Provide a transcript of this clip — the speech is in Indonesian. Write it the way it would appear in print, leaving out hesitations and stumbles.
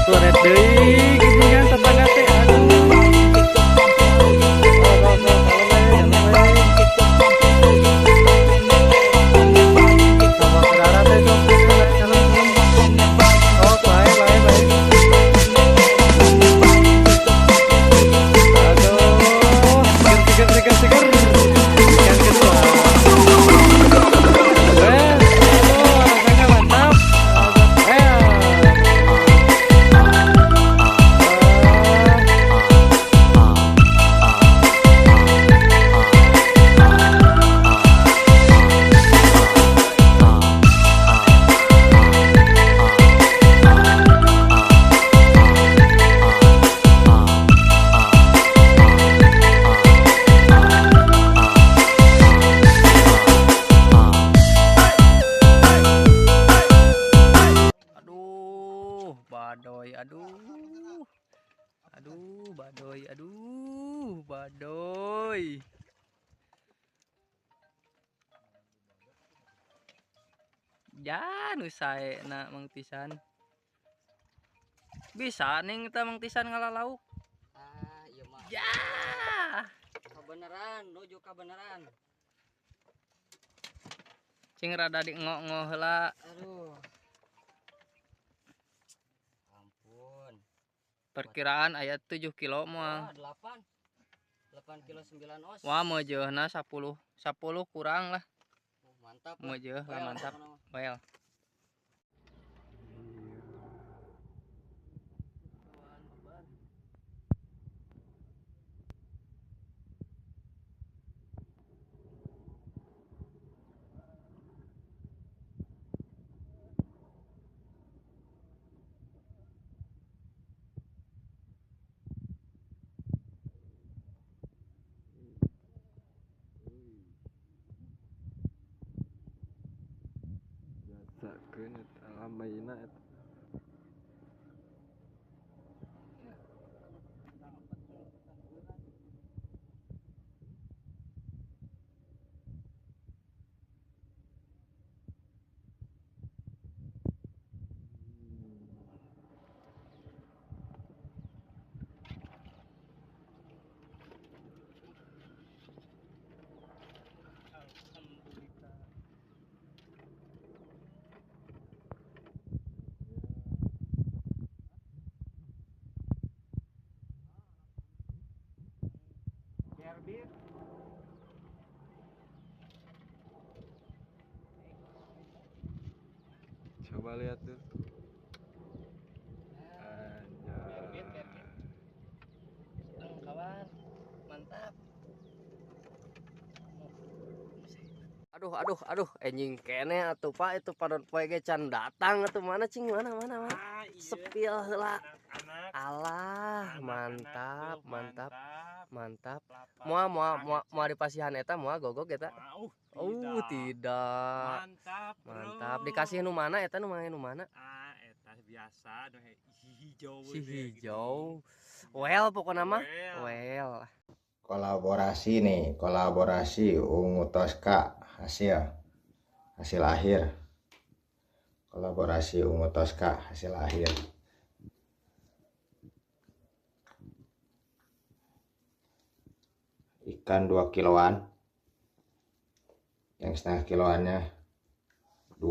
Suara deui gini kan tetangga teh aduh. Badoy, badoy. Ya, nu sae na Mang Tisan. Bisa ning kita Mang Tisan ngalalauk. Ah, iya mah. Ya. Kabeneran, nuju kabeneran. Cing rada diengok-engok heula. Aduh. Ampun. Perkiraan aya 7 kilo moal. 8 kilo 9 os. Wah, meujeuhna 10 kurang lah. Mantap. Meujeuh lah mantap. Well. Biasakeun eta lambaina eta. Coba lihat tuh. Kawan, mantap. Aduh, anjing kene atuh Pak, itu padon poe ge can datang atuh mana cing mana. Iya. Sepil heula. Anak-anak. Alah, Anak-anak mantap. tuh, Mantap. Lapar. Moal dipasihan eta moal gogok eta. Tidak. Mantap. Bro. Dikasih nu mana eta nu mana? Eta biasa nu hijau. Si hijau. Well pokoknya mah. Well. Kolaborasi Ungu Tosca hasil akhir. Kolaborasi Ungu Tosca hasil akhir. Ikan 2 kiloan. Yang setengah kiloannya 2.